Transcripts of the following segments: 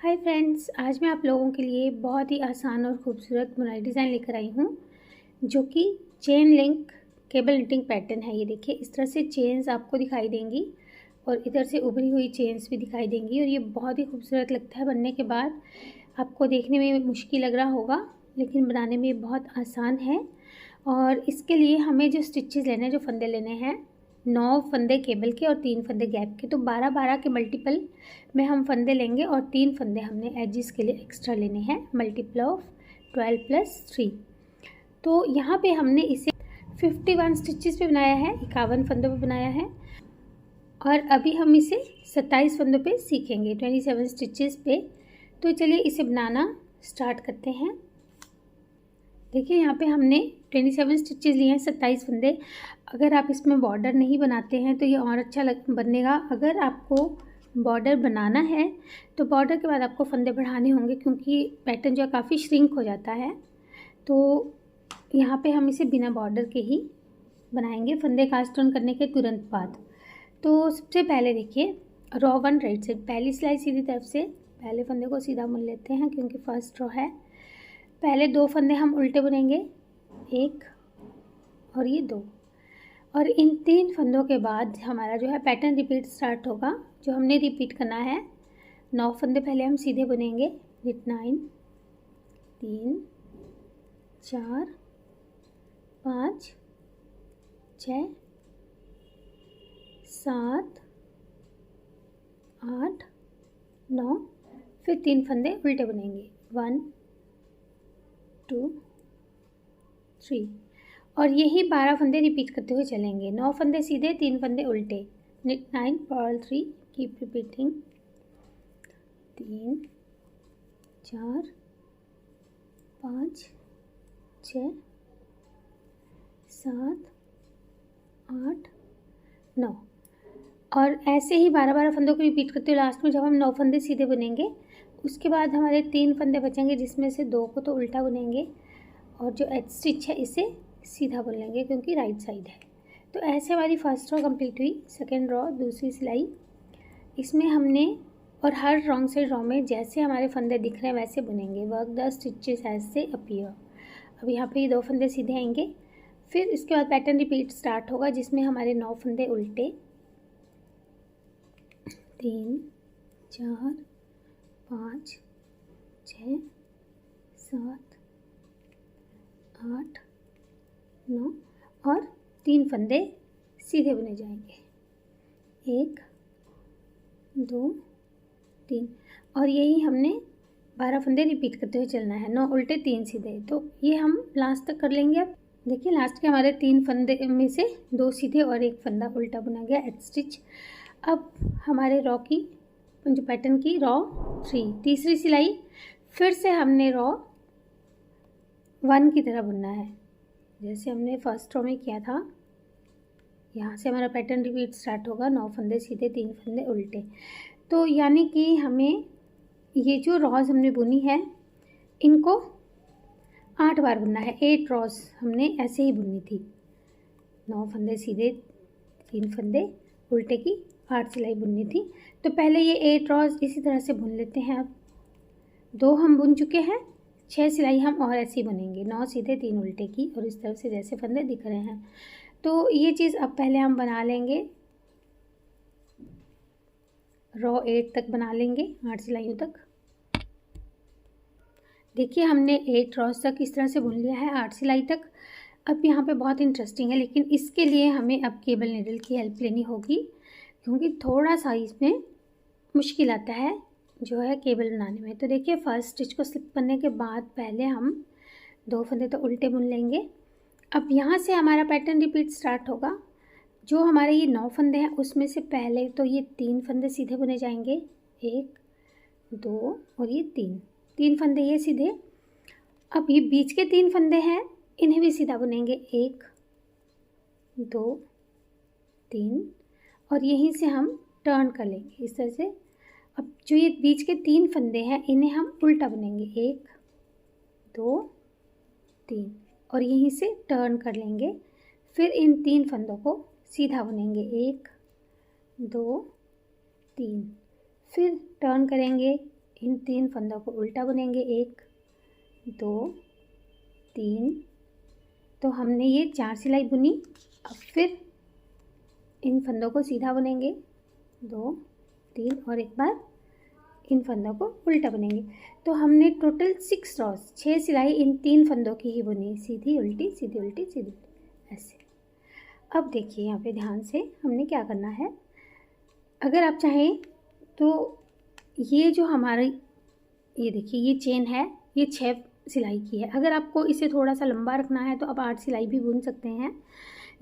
Hi friends, आज मैं आप लोगों के लिए बहुत ही आसान और ख़ूबसूरत बुनाई डिज़ाइन लेकर आई हूँ जो कि chain link cable knitting pattern है। ये देखिए, इस तरह से चेन्स आपको दिखाई देंगी और इधर से उभरी हुई चेन्स भी दिखाई देंगी और ये बहुत ही खूबसूरत लगता है बनने के बाद। आपको देखने में मुश्किल लग रहा होगा लेकिन बनाने में बहुत आसान है। और इसके लिए हमें जो स्टिचेस लेने हैं, जो फंदे लेने हैं, 9 फंदे केबल के और 3 फंदे गैप के, तो 12-12 के मल्टीपल में हम फंदे लेंगे और 3 फंदे हमने एजिस के लिए एक्स्ट्रा लेने हैं, मल्टीपल ऑफ 12 + 3। तो यहाँ पे हमने इसे 51 स्टिचेस पे बनाया है, 51 फंदों पे बनाया है और अभी हम इसे 27 फंदों पे सीखेंगे, 27 स्टिचेस पे। तो चलिए इसे बनाना स्टार्ट करते हैं। देखिए, यहाँ पे हमने 27 स्टिचेस लिए हैं, 27 फंदे। अगर आप इसमें बॉर्डर नहीं बनाते हैं तो ये और अच्छा बनेगा। अगर आपको बॉर्डर बनाना है तो बॉर्डर के बाद आपको फंदे बढ़ाने होंगे क्योंकि पैटर्न जो है काफ़ी श्रिंक हो जाता है। तो यहाँ पे हम इसे बिना बॉर्डर के ही बनाएंगे फंदे कास्ट ऑन करने के तुरंत बाद। तो सबसे पहले देखिए, रॉ 1 राइट साइड, पहली सिलाई सीधी तरफ से पहले फंदे को सीधा बुन लेते हैं क्योंकि फर्स्ट रॉ है। पहले 2 फंदे हम उल्टे बुनेंगे, 1 और ये 2, और इन 3 फंदों के बाद हमारा जो है पैटर्न रिपीट स्टार्ट होगा। जो हमने रिपीट करना है, 9 फंदे पहले हम सीधे बुनेंगे, निट 9, 3 4 5 6 7 8 9, फिर 3 फंदे उल्टे बुनेंगे, 1 2 3, और यही 12 फंदे रिपीट करते हुए चलेंगे। 9 फंदे सीधे, 3 फंदे उल्टे, निट 9 पर्ल 3, कीप रिपीटिंग, 3 4 5 6 7 8 9, और ऐसे ही 12-12 फंदों को रिपीट करते हुए लास्ट में जब हम 9 फंदे सीधे बुनेंगे उसके बाद हमारे 3 फंदे बचेंगे जिसमें से 2 को तो उल्टा बुनेंगे और जो एज स्टिच है इसे सीधा बुन लेंगे क्योंकि राइट साइड है। तो ऐसे हमारी फर्स्ट रॉ कंप्लीट हुई। सेकेंड रॉ, दूसरी सिलाई, इसमें हमने और हर रॉन्ग साइड रॉ में जैसे हमारे फंदे दिख रहे हैं वैसे बुनेंगे। वर्क द स्टिचेस एज से अपीयर। अब यहाँ पे ये 2 फंदे सीधे आएंगे, फिर इसके बाद पैटर्न रिपीट स्टार्ट होगा जिसमें हमारे 9 फंदे उल्टे, 3 4 5 6 7 8 9, और 3 फंदे सीधे बुने जाएंगे, 1 2 3, और यही हमने 12 फंदे रिपीट करते हुए चलना है, 9 उल्टे 3 सीधे। तो ये हम लास्ट तक कर लेंगे। अब देखिए, लास्ट के हमारे 3 फंदे में से 2 सीधे और 1 फंदा उल्टा बुना गया, एज स्टिच। अब हमारे रॉ की जो पैटर्न की रॉ 3, तीसरी सिलाई, फिर से हमने रॉ 1 की तरह बुनना है जैसे हमने फर्स्ट रॉ में किया था। यहाँ से हमारा पैटर्न रिपीट स्टार्ट होगा, 9 फंदे सीधे, 3 फंदे उल्टे। तो यानी कि हमें ये जो रॉज हमने बुनी है इनको 8 बार बुनना है। 8 रॉज हमने ऐसे ही बुनी थी, 9 फंदे सीधे, 3 फंदे उल्टे की 8 सिलाई बुननी थी। तो पहले ये 8 रॉज इसी तरह से बुन लेते हैं। अब 2 हम बुन चुके हैं, 6 सिलाई हम और ऐसे ही बुनेंगे, 9 सीधे 3 उल्टे की, और इस तरफ से जैसे फंदे दिख रहे हैं। तो ये चीज़ अब पहले हम बना लेंगे, रॉ 8 तक बना लेंगे, 8 सिलाइयों तक। देखिए, हमने 8 रॉज तक इस तरह से बुन लिया है, 8 सिलाई तक। अब यहाँ पे बहुत इंटरेस्टिंग है, लेकिन इसके लिए हमें अब केबल नीडल की हेल्प लेनी होगी क्योंकि थोड़ा सा इसमें मुश्किल आता है जो है केबल बनाने में। तो देखिए, फर्स्ट स्टिच को स्लिप करने के बाद पहले हम 2 फंदे तो उल्टे बुन लेंगे। अब यहाँ से हमारा पैटर्न रिपीट स्टार्ट होगा। जो हमारे ये 9 फंदे हैं उसमें से पहले तो ये 3 फंदे सीधे बुने जाएंगे, 1 2 और ये 3 फंदे ये सीधे। अब ये बीच के 3 फंदे हैं, इन्हें भी सीधा बुनेंगे, 1 2 3, और यहीं से हम टर्न कर लेंगे इस तरह से। अब जो ये बीच के 3 फंदे हैं इन्हें हम उल्टा बुनेंगे, 1 2 3, और यहीं से टर्न कर लेंगे। फिर इन 3 फंदों को सीधा बुनेंगे, 1 2 3, फिर टर्न करेंगे, इन 3 फंदों को उल्टा बुनेंगे, 1 2 3। तो हमने ये 4 सिलाई बुनी। अब फिर इन फंदों को सीधा बुनेंगे, 2 3 और एक बार इन फंदों को उल्टा बुनेंगे। तो हमने टोटल 6 रॉस 6 सिलाई इन 3 फंदों की ही बुनी, सीधी उल्टी सीधी उल्टी सीधी उल्टी ऐसे। अब देखिए यहाँ पे ध्यान से हमने क्या करना है। अगर आप चाहें तो ये जो हमारी ये देखिए ये चेन है, ये 6 सिलाई की है। अगर आपको इसे थोड़ा सा लंबा रखना है तो आप 8 सिलाई भी बुन सकते हैं,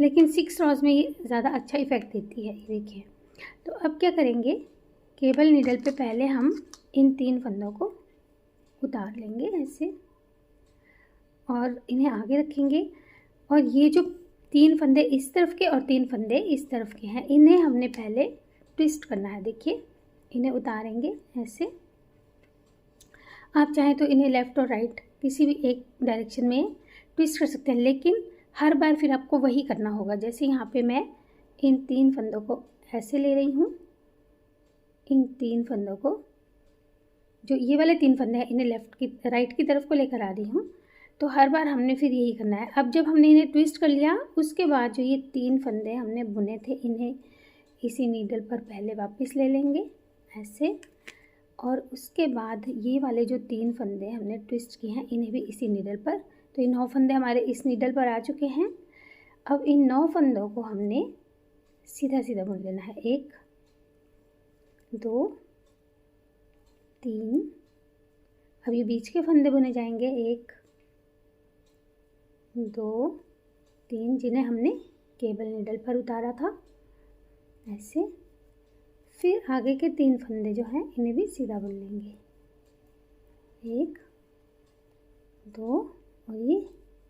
लेकिन 6 रॉस में ये ज़्यादा अच्छा इफ़ेक्ट देती है। ये देखिए। तो अब क्या करेंगे, केबल नीडल पे पहले हम इन 3 फंदों को उतार लेंगे ऐसे और इन्हें आगे रखेंगे। और ये जो 3 फंदे इस तरफ के और 3 फंदे इस तरफ के हैं, इन्हें हमने पहले ट्विस्ट करना है। देखिए इन्हें उतारेंगे ऐसे। आप चाहें तो इन्हें लेफ़्ट और राइट किसी भी एक डायरेक्शन में ट्विस्ट कर सकते हैं, लेकिन हर बार फिर आपको वही करना होगा। जैसे यहाँ पे मैं इन 3 फंदों को ऐसे ले रही हूँ, इन 3 फंदों को, जो ये वाले 3 फंदे हैं, इन्हें लेफ़्ट की राइट की तरफ को लेकर आ रही हूँ। तो हर बार हमने फिर यही करना है। अब जब हमने इन्हें ट्विस्ट कर लिया, उसके बाद जो ये 3 फंदे हमने बुने थे, इन्हें इसी नीडल पर पहले वापस ले लेंगे ऐसे। और उसके बाद ये वाले जो 3 फंदे हमने ट्विस्ट किए हैं, इन्हें भी इसी नीडल पर। तो ये 9 फंदे हमारे इस नीडल पर आ चुके हैं। अब इन 9 फंदों को हमने सीधा सीधा बुन लेना है, 1 2 3। अब ये बीच के फंदे बुने जाएंगे, 1 2 3, जिन्हें हमने केबल नीडल पर उतारा था ऐसे। फिर आगे के 3 फंदे जो हैं, इन्हें भी सीधा बुन लेंगे, 1 2 और ये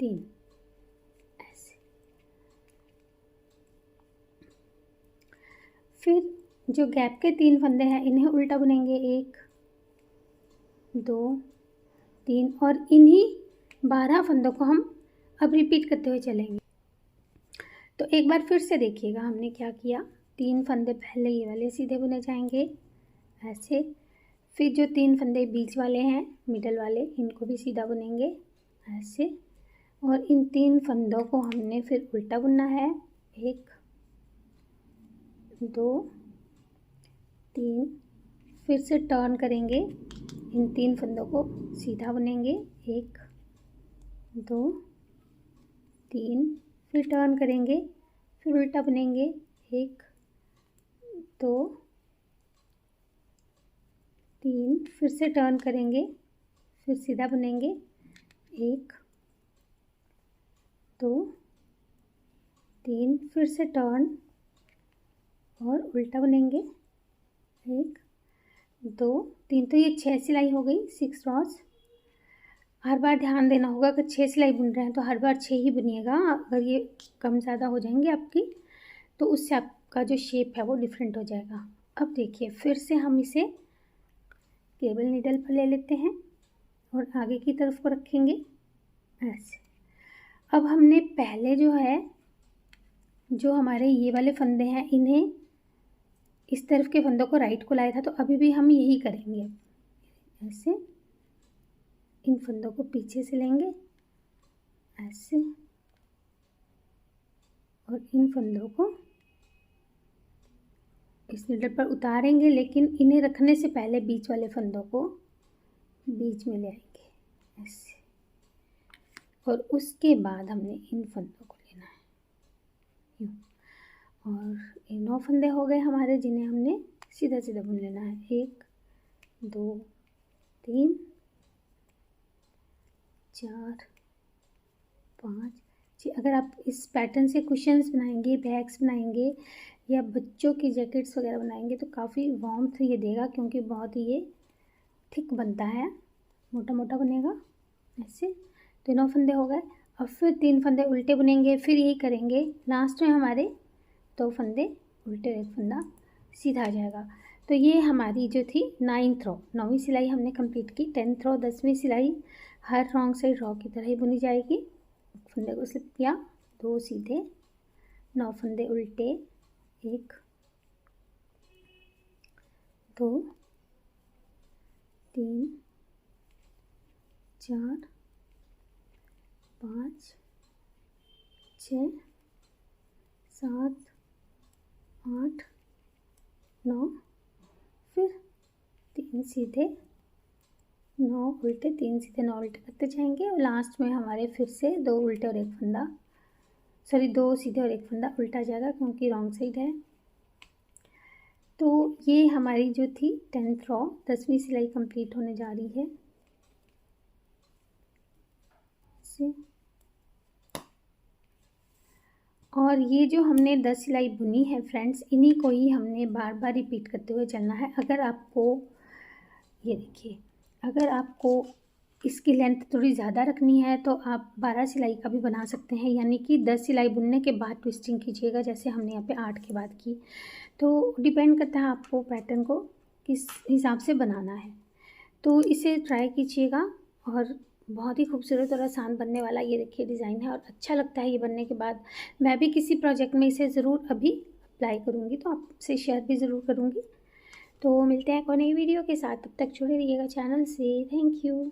3 ऐसे। फिर जो गैप के 3 फंदे हैं, इन्हें उल्टा बुनेंगे, 1 2 3। और इन्हीं 12 फंदों को हम अब रिपीट करते हुए चलेंगे। तो एक बार फिर से देखिएगा हमने क्या किया। 3 फंदे पहले ये वाले सीधे बुने जाएंगे ऐसे। फिर जो 3 फंदे बीच वाले हैं, मिडल वाले, इनको भी सीधा बुनेंगे ऐसे। और इन 3 फंदों को हमने फिर उल्टा बुनना है, 1 2 3। फिर से टर्न करेंगे, इन 3 फंदों को सीधा बुनेंगे, 1 2 3। फिर टर्न करेंगे, फिर उल्टा बुनेंगे, 1 2 3। फिर से टर्न करेंगे, फिर सीधा बुनेंगे, 1 2 3। फिर से टर्न और उल्टा बुनेंगे, 1 2 3। तो ये 6 सिलाई हो गई, 6 रॉस। हर बार ध्यान देना होगा, अगर 6 सिलाई बुन रहे हैं तो हर बार 6 ही बुनिएगा। अगर ये कम ज़्यादा हो जाएंगे आपकी, तो उससे आपका जो शेप है वो डिफरेंट हो जाएगा। अब देखिए फिर से हम इसे केबल नीडल पर ले लेते हैं और आगे की तरफ को रखेंगे ऐसे। अब हमने पहले जो है, जो हमारे ये वाले फंदे हैं, इन्हें इस तरफ के फंदों को राइट को लाया था, तो अभी भी हम यही करेंगे ऐसे। इन फंदों को पीछे से लेंगे ऐसे और इन फंदों को इस नीडल पर उतारेंगे, लेकिन इन्हें रखने से पहले बीच वाले फंदों को बीच में ले आएंगे ऐसे। और उसके बाद हमने इन फंदों को लेना है यूँ। और ये 9 फंदे हो गए हमारे, जिन्हें हमने सीधा सीधा बुन लेना है, 1 2 3 4 5 6। अगर आप इस पैटर्न से कुशन्स बनाएंगे, बैग्स बनाएंगे या बच्चों की जैकेट्स वगैरह बनाएंगे तो काफ़ी वार्मथ ये देगा, क्योंकि बहुत ही ये थिक बनता है, मोटा मोटा बनेगा ऐसे। तो 9 फंदे हो गए। अब फिर 3 फंदे उल्टे बुनेंगे, फिर यही करेंगे। लास्ट में हमारे 2 फंदे उल्टे, 1 फंदा सीधा आ जाएगा। तो ये हमारी जो थी 9th रो, 9वीं सिलाई हमने कंप्लीट की। 10th रो, 10वीं सिलाई हर रॉन्ग साइड रो की तरह ही बुनी जाएगी। फंदे को स्लिप किया, 2 सीधे, 9 फंदे उल्टे, 1 2 3 4 5 6 7 8 9, फिर 3 सीधे 9 उल्टे, 3 सीधे 9 उल्टे करते जाएंगे और लास्ट में हमारे फिर से 2 उल्टे और एक फंदा, सॉरी 2 सीधे और एक फंदा उल्टा जाएगा क्योंकि रॉन्ग साइड है। तो ये हमारी जो थी 10th रॉ 10वीं सिलाई कंप्लीट होने जा रही है। और ये जो हमने 10 सिलाई बुनी है फ्रेंड्स, इन्हीं को ही हमने बार बार रिपीट करते हुए चलना है। अगर आपको ये देखिए, अगर आपको इसकी लेंथ थोड़ी ज़्यादा रखनी है तो आप 12 सिलाई का भी बना सकते हैं, यानी कि 10 सिलाई बुनने के बाद ट्विस्टिंग कीजिएगा, जैसे हमने यहाँ पे 8 के बाद की। तो डिपेंड करता है आपको पैटर्न को किस हिसाब से बनाना है। तो इसे ट्राई कीजिएगा और बहुत ही खूबसूरत और आसान बनने वाला ये देखिए डिज़ाइन है और अच्छा लगता है ये बनने के बाद। मैं भी किसी प्रोजेक्ट में इसे ज़रूर अभी अप्लाई करूँगी तो आपसे शेयर भी ज़रूर करूँगी। तो मिलते हैं एक और नई वीडियो के साथ, तब तक जुड़े रहिएगा चैनल से। Thank you.